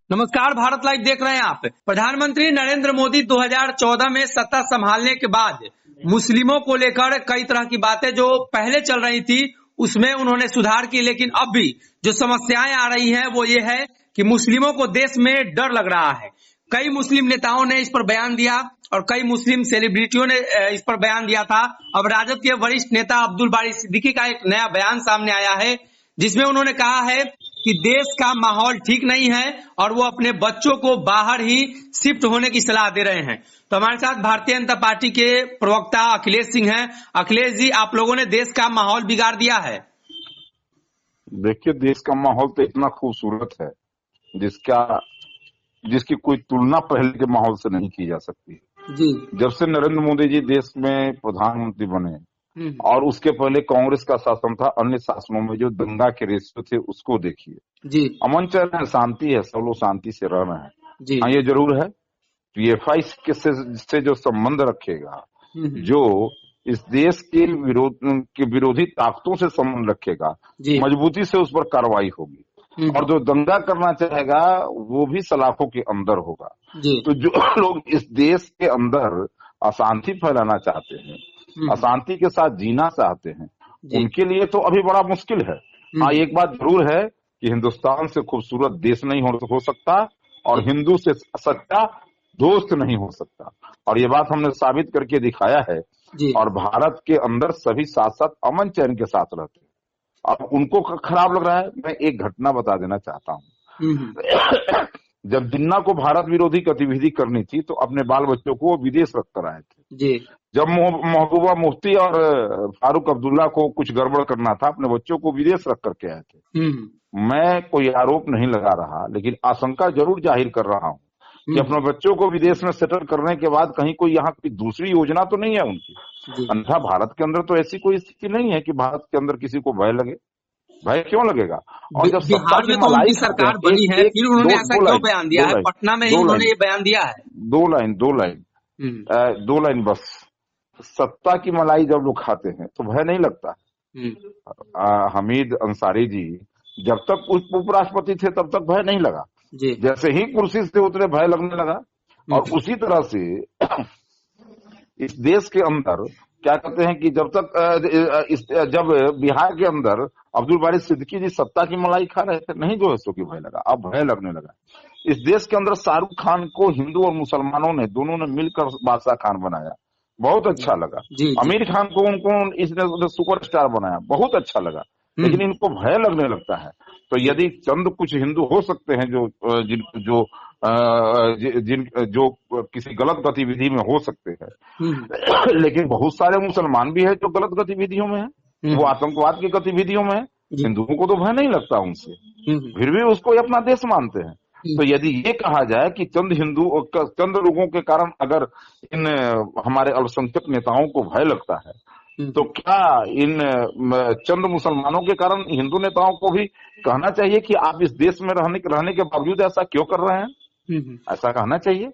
नमस्कार, भारत लाइव देख रहे हैं आप। प्रधानमंत्री नरेंद्र मोदी 2014 में सत्ता संभालने के बाद मुस्लिमों को लेकर कई तरह की बातें जो पहले चल रही थी उसमें उन्होंने सुधार की, लेकिन अब भी जो समस्याएं आ रही हैं वो ये है कि मुस्लिमों को देश में डर लग रहा है। कई मुस्लिम नेताओं ने इस पर बयान दिया और कई मुस्लिम सेलिब्रिटियों ने इस पर बयान दिया था। अब राजद के वरिष्ठ नेता अब्दुल बारी सिद्दीकी का एक नया बयान सामने आया है जिसमें उन्होंने कहा है कि देश का माहौल ठीक नहीं है और वो अपने बच्चों को बाहर ही शिफ्ट होने की सलाह दे रहे हैं। तो हमारे साथ भारतीय जनता पार्टी के प्रवक्ता अखिलेश सिंह हैं। अखिलेश जी, आप लोगों ने देश का माहौल बिगाड़ दिया है। देखिए, देश का माहौल तो इतना खूबसूरत है जिसकी कोई तुलना पहले के माहौल से नहीं की जा सकती जी। जब से नरेंद्र मोदी जी देश में प्रधानमंत्री बने और उसके पहले कांग्रेस का शासन था, अन्य शासनों में जो दंगा के रेशियो थे उसको देखिए जी। अमन चैन है, शांति है, सब लोग शांति से रह रहे हैं जी। हाँ, ये जरूर है पीएफआई से जो संबंध रखेगा, जो इस देश के विरोधी ताकतों से संबंध रखेगा, मजबूती से उस पर कार्रवाई होगी और जो दंगा करना चाहेगा वो भी सलाखों के अंदर होगा। तो जो लोग इस देश के अंदर अशांति फैलाना चाहते हैं, अशांति के साथ जीना चाहते हैं, उनके लिए तो अभी बड़ा मुश्किल है। हाँ, एक बात जरूर है कि हिंदुस्तान से खूबसूरत देश नहीं हो सकता और हिंदू से सच्चा दोस्त नहीं हो सकता, और ये बात हमने साबित करके दिखाया है। और भारत के अंदर सभी साथ साथ अमन चैन के साथ रहते हैं। अब उनको खराब लग रहा है। मैं एक घटना बता देना चाहता हूँ। जब जिन्ना को भारत विरोधी गतिविधि करनी थी तो अपने बाल बच्चों को विदेश रख कर आए थे। जब महबूबा मुफ्ती और फारूक अब्दुल्ला को कुछ गड़बड़ करना था, अपने बच्चों को विदेश रख करके आए थे। मैं कोई आरोप नहीं लगा रहा, लेकिन आशंका जरूर जाहिर कर रहा हूँ कि अपने बच्चों को विदेश में सेटल करने के बाद कहीं कोई यहाँ की दूसरी योजना तो नहीं है उनकी। अन्यथा भारत के अंदर तो ऐसी कोई स्थिति नहीं है कि भारत के अंदर किसी को भय लगे। भय क्यों लगेगा? और जब बिहार में तो उनकी सरकार बनी है, फिर उन्होंने ऐसा क्यों बयान दिया है? पटना में ही उन्होंने ये बयान दिया है। दो लाइन बस। सत्ता की मलाई जब लोग खाते हैं तो भय नहीं लगता। हमीद अंसारी जी जब तक उपराष्ट्रपति थे तब तक भय नहीं लगा, जैसे ही कुर्सी से उतरे भय लगने लगा। और उसी तरह से इस देश के अंदर क्या कहते हैं कि जब बिहार के अंदर अब्दुल बारी सिद्दीकी जी सत्ता की मलाई खा रहे थे, नहीं जो है सो की भय लगा, अब भय लगने लगा। इस देश के अंदर शाहरुख खान को हिंदू और मुसलमानों ने दोनों ने मिलकर बादशाह खान बनाया, बहुत अच्छा लगा। आमिर खान को उनको इसने सुपरस्टार बनाया, बहुत अच्छा लगा। लेकिन इनको भय लगने लगता है। तो यदि चंद कुछ हिंदू हो सकते हैं जो किसी गलत गतिविधि में हो सकते हैं, लेकिन बहुत सारे मुसलमान भी है जो गलत गतिविधियों में है, वो आतंकवाद की गतिविधियों में है। हिंदुओं को तो भय नहीं लगता उनसे, फिर भी उसको अपना देश मानते हैं। तो यदि ये कहा जाए कि चंद लोगों के कारण अगर इन हमारे अल्पसंख्यक नेताओं को भय लगता है, तो क्या इन चंद मुसलमानों के कारण हिंदू नेताओं को भी कहना चाहिए कि आप इस देश में रहने के बावजूद ऐसा क्यों कर रहे हैं? ऐसा कहना चाहिए।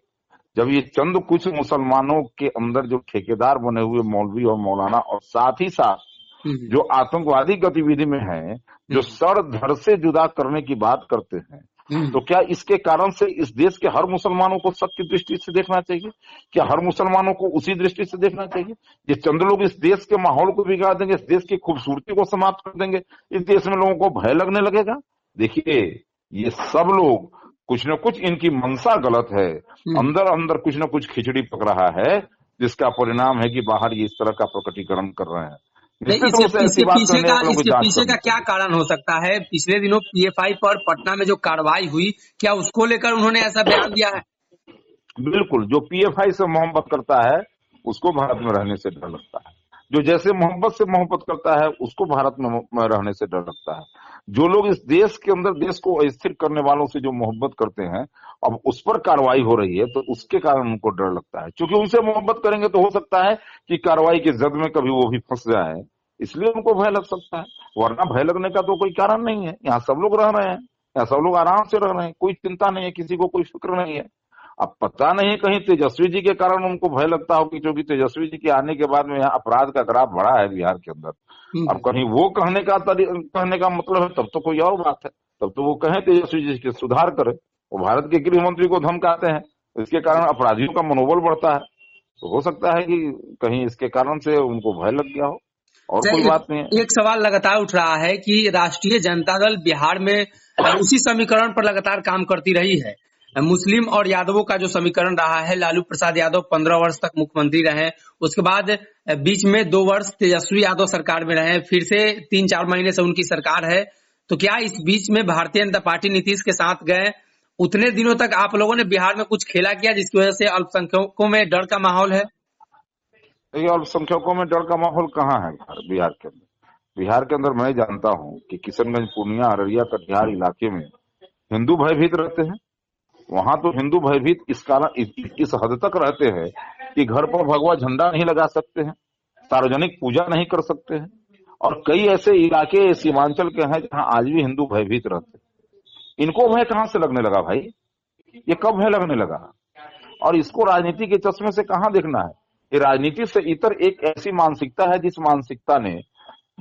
जब ये चंद कुछ मुसलमानों के अंदर जो ठेकेदार बने हुए मौलवी और मौलाना और साथ ही साथ जो आतंकवादी गतिविधि में है, जो सर धड़ से जुदा करने की बात करते हैं, तो क्या इसके कारण से इस देश के हर मुसलमानों को शक की दृष्टि से देखना चाहिए? क्या हर मुसलमानों को उसी दृष्टि से देखना चाहिए? ये चंद लोग इस देश के माहौल को बिगाड़ देंगे, इस देश की खूबसूरती को समाप्त कर देंगे, इस देश में लोगों को भय लगने लगेगा। देखिए, ये सब लोग कुछ न कुछ इनकी मंशा गलत है, अंदर अंदर कुछ न कुछ खिचड़ी पक रहा है, जिसका परिणाम है कि बाहर ये इस तरह का प्रकटीकरण कर रहे हैं। इसके पीछे का क्या कारण हो सकता है? पिछले दिनों पीएफआई पर पटना में जो कार्रवाई हुई, क्या उसको लेकर उन्होंने ऐसा बयान दिया है? बिल्कुल, जो पीएफआई से मोहब्बत करता है उसको भारत में रहने से डर लगता है, जो जैसे मोहब्बत से मोहब्बत करता है उसको भारत में रहने से डर लगता है। जो लोग इस देश के अंदर देश को अस्थिर करने वालों से जो मोहब्बत करते हैं, अब उस पर कार्रवाई हो रही है तो उसके कारण उनको डर लगता है। क्योंकि उनसे मोहब्बत करेंगे तो हो सकता है कि कार्रवाई की जद में कभी वो भी फंस जाए, इसलिए उनको भय लग सकता है। वरना भय लगने का तो कोई कारण नहीं है। यहाँ सब लोग रह रहे हैं, यहाँ सब लोग आराम से रह रहे हैं, कोई चिंता नहीं है, किसी को कोई फिक्र नहीं है। अब पता नहीं कहीं तेजस्वी जी के कारण उनको भय लगता हो, क्योंकि तेजस्वी जी के आने के बाद में यहाँ अपराध का ग्राफ बढ़ा है बिहार के अंदर। अब कहीं वो कहने का मतलब है तब तो कोई और बात है, तब तो वो कहें तेजस्वी जी के सुधार करे। वो भारत के गृह मंत्री को धमकाते हैं, इसके कारण अपराधियों का मनोबल बढ़ता है। तो हो सकता है कि कहीं इसके कारण से उनको भय लग गया हो, और कोई बात नहीं है। एक सवाल लगातार उठ रहा है कि राष्ट्रीय जनता दल बिहार में उसी समीकरण पर लगातार काम करती रही है। मुस्लिम और यादवों का जो समीकरण रहा है, लालू प्रसाद यादव 15 वर्ष तक मुख्यमंत्री रहे, उसके बाद बीच में 2 वर्ष तेजस्वी यादव सरकार में रहे, फिर से 3-4 महीने से उनकी सरकार है। तो क्या इस बीच में भारतीय जनता पार्टी नीतीश के साथ गए, उतने दिनों तक आप लोगों ने बिहार में कुछ खेला किया जिसकी वजह से अल्पसंख्यकों में डर का माहौल है? ये अल्पसंख्यकों में डर का माहौल कहाँ है बिहार के अंदर? बिहार के अंदर मैं जानता हूँ कि किशनगंज, पूर्णिया, अररिया, कटिहार इलाके में हिंदू भयभीत रहते हैं। वहां तो हिंदू भयभीत इस हद तक रहते हैं कि घर पर भगवा झंडा नहीं लगा सकते हैं, सार्वजनिक पूजा नहीं कर सकते हैं, और कई ऐसे इलाके सीमांचल के हैं जहां आज भी हिंदू भयभीत रहते हैं। इनको भय कहां से लगने लगा भाई? ये कब भय लगने लगा? और इसको राजनीति के चश्मे से कहां देखना है? ये राजनीति से इतर एक ऐसी मानसिकता है जिस मानसिकता ने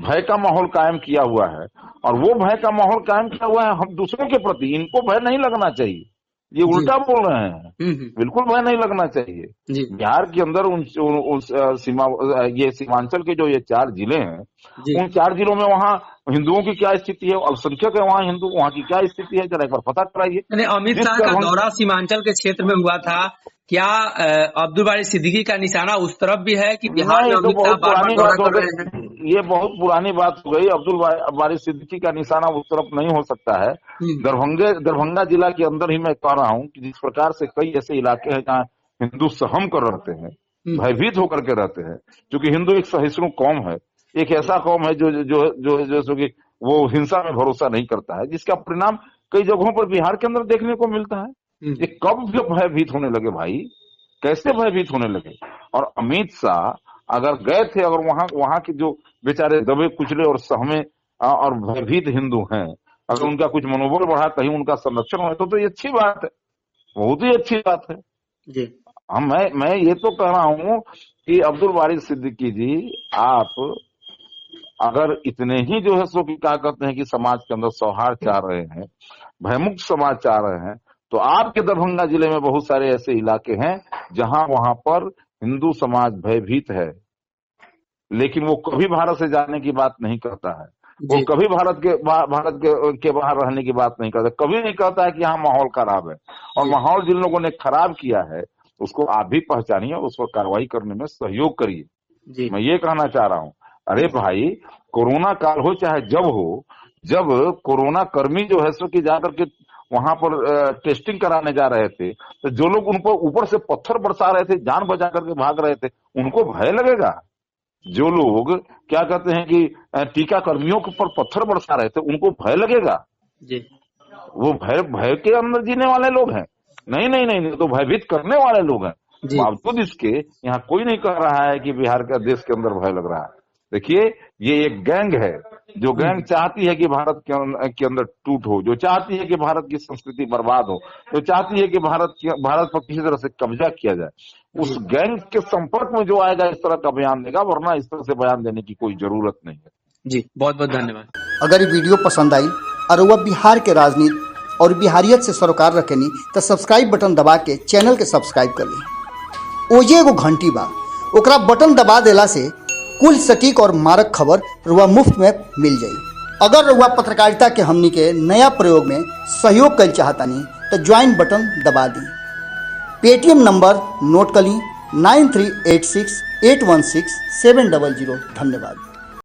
भय का माहौल कायम किया हुआ है, और वो भय का माहौल कायम किया हुआ है हम दूसरों के प्रति। इनको भय नहीं लगना चाहिए, ये उल्टा बोल रहे हैं। बिल्कुल भय नहीं लगना चाहिए। बिहार के अंदर ये सीमांचल के जो ये 4 जिले हैं, उन 4 जिलों में वहाँ हिंदुओं की क्या स्थिति है, अल्पसंख्यक है वहाँ हिंदू, वहाँ की क्या स्थिति है, जरा एक बार पता कराइए। अमित शाह का दौरा सीमांचल के क्षेत्र में हुआ था, क्या अब्दुल बारी सिद्दीकी का निशाना उस तरफ भी है कि बिहार में अमित शाह बार-बार दौरा कर रहे हैं? ये बहुत पुरानी बात हो गई। अब्दुल बारी सिद्दीकी का निशाना उस तरफ नहीं हो सकता है। दरभंगा जिला के अंदर ही मैं कह रहा हूँ कि जिस प्रकार से कई ऐसे इलाके हैं जहाँ हिंदू सहम कर रहते हैं, भयभीत होकर के रहते हैं, क्योंकि हिंदू एक सहिष्णु कौम है, एक ऐसा कौम है जो कि वो हिंसा में भरोसा नहीं करता है, जिसका परिणाम कई जगहों पर बिहार के अंदर देखने को मिलता है। ये कब भयभीत होने लगे भाई? कैसे भयभीत होने लगे? और अमित शाह अगर गए थे, अगर वहां के जो बेचारे दबे कुचले और सहमे और भयभीत हिंदू हैं, अगर उनका कुछ मनोबल बढ़ा, कहीं उनका संरक्षण हो, तो ये अच्छी बात है, बहुत ही अच्छी बात है जी। मैं ये तो कह रहा हूँ कि अब्दुल बारी सिद्दीकी जी, आप अगर इतने ही जो है सो कि क्या कहते हैं कि समाज के अंदर सौहार्द चाह रहे हैं, भयमुक्त समाज चाह रहे हैं, तो आपके दरभंगा जिले में बहुत सारे ऐसे इलाके हैं जहां वहां पर हिंदू समाज भयभीत है, लेकिन वो कभी भारत से जाने की बात नहीं करता है, वो कभी भारत के बाहर रहने की बात नहीं करता, कभी नहीं कहता है कि यहाँ माहौल खराब है। और माहौल जिन लोगों ने खराब किया है उसको आप भी पहचानिए, उस पर कार्रवाई करने में सहयोग करिए। मैं ये कहना चाह रहा हूँ, अरे भाई, कोरोना काल हो चाहे जब हो, जब कोरोना कर्मी जो है सो कि जाकर के वहां पर टेस्टिंग कराने जा रहे थे, तो जो लोग उन पर ऊपर से पत्थर बरसा रहे थे, जान बचा करके भाग रहे थे, उनको भय लगेगा? जो लोग क्या कहते हैं कि टीका कर्मियों के ऊपर पत्थर बरसा रहे थे, उनको भय लगेगा जी? वो भय के अंदर जीने वाले लोग हैं। नहीं, तो भयभीत करने वाले लोग हैं। बावजूद इसके यहाँ कोई नहीं कह रहा है कि बिहार का देश के अंदर भय लग रहा है। देखिए, ये एक गैंग है, जो गैंग चाहती है कि भारत के अंदर टूट हो, जो चाहती है कि भारत की संस्कृति बर्बाद हो, जो चाहती है कि भारत पर किसी तरह से कब्जा किया जाए, उस गैंग के संपर्क में जो आएगा इस तरह का बयान देगा, वरना इस तरह से बयान देने की कोई जरूरत नहीं है जी। बहुत बहुत धन्यवाद। अगर ये वीडियो पसंद आई और वह बिहार के राजनीति और बिहारियत से सरोकार रखेनी तो सब्सक्राइब बटन दबा के चैनल के सब्सक्राइब कर ली। ओजे एगो घंटी बा, ओकरा बटन दबा देला से कुल सटीक और मारक खबर रुआ मुफ्त में मिल जाई। अगर रुआ पत्रकारिता के हमनी के नया प्रयोग में सहयोग कर चाहतानी तो ज्वाइन बटन दबा दी। पेटीएम नंबर नोट कर ली 9386816700। धन्यवाद।